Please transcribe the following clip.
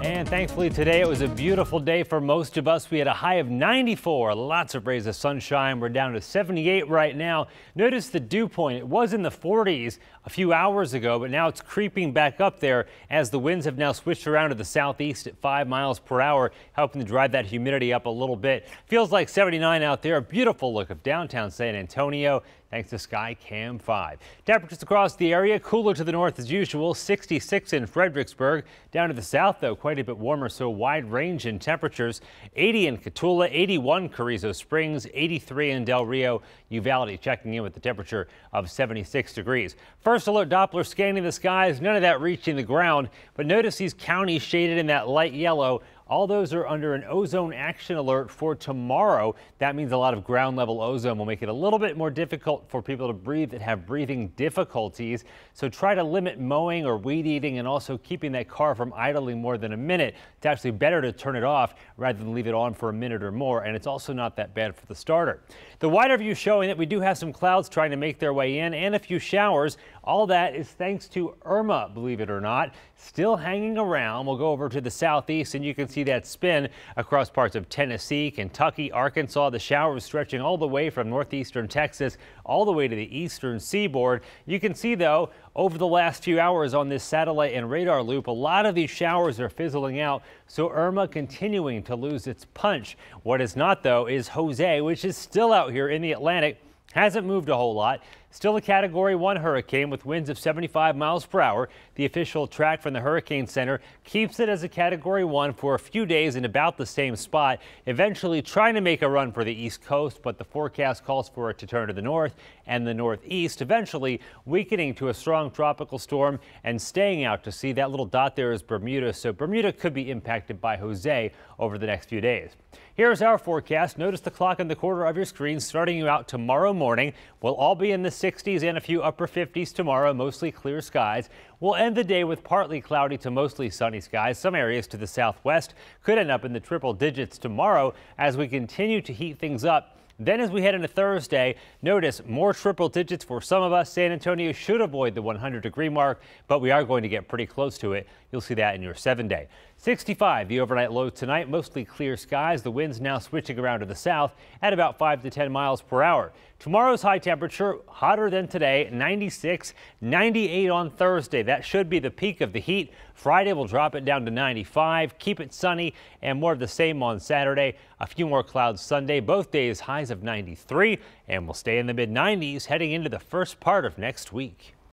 And thankfully today it was a beautiful day for most of us. We had a high of 94, lots of rays of sunshine. We're down to 78 right now. Notice the dew point. It was in the 40s a few hours ago, but now it's creeping back up there as the winds have now switched around to the southeast at 5 miles per hour, helping to drive that humidity up a little bit. Feels like 79 out there. A beautiful look of downtown San Antonio, thanks to Skycam 5. Temperatures across the area cooler to the north as usual, 66 in Fredericksburg. Down to the south, though, quite a bit warmer, so wide range in temperatures. 80 in Cotulla, 81 Carrizo Springs, 83 in Del Rio. Uvalde checking in with the temperature of 76 degrees. First alert Doppler scanning the skies, none of that reaching the ground, but notice these counties shaded in that light yellow. All those are under an ozone action alert for tomorrow. That means a lot of ground level ozone will make it a little bit more difficult for people to breathe that have breathing difficulties. So try to limit mowing or weed eating and also keeping that car from idling more than a minute. It's actually better to turn it off rather than leave it on for a minute or more. And it's also not that bad for the starter. The wider view showing that we do have some clouds trying to make their way in and a few showers. All that is thanks to Irma, believe it or not, still hanging around. We'll go over to the southeast and you can see that spin across parts of Tennessee, Kentucky, Arkansas. The showers stretching all the way from northeastern Texas all the way to the eastern seaboard. You can see, though, over the last few hours on this satellite and radar loop, a lot of these showers are fizzling out, so Irma continuing to lose its punch. What is not, though, is Jose, which is still out here in the Atlantic. Hasn't moved a whole lot. Still a Category 1 hurricane with winds of 75 miles per hour. The official track from the Hurricane Center keeps it as a Category 1 for a few days in about the same spot, eventually trying to make a run for the East Coast, but the forecast calls for it to turn to the north and the northeast, eventually weakening to a strong tropical storm and staying out to sea. That little dot there is Bermuda, so Bermuda could be impacted by Jose over the next few days. Here's our forecast. Notice the clock in the corner of your screen starting you out tomorrow morning. We'll all be in the 60s and a few upper 50s tomorrow, mostly clear skies. We'll end the day with partly cloudy to mostly sunny skies. Some areas to the southwest could end up in the triple digits tomorrow as we continue to heat things up. Then as we head into Thursday, notice more triple digits for some of us. San Antonio should avoid the 100-degree mark, but we are going to get pretty close to it. You'll see that in your 7-day. 65 the overnight low tonight, mostly clear skies. The winds now switching around to the south at about 5 to 10 miles per hour. Tomorrow's high temperature hotter than today, 96, 98 on Thursday. That should be the peak of the heat. Friday will drop it down to 95, keep it sunny, and more of the same on Saturday. A few more clouds Sunday, both days highs of 93, and we'll stay in the mid-90s heading into the first part of next week.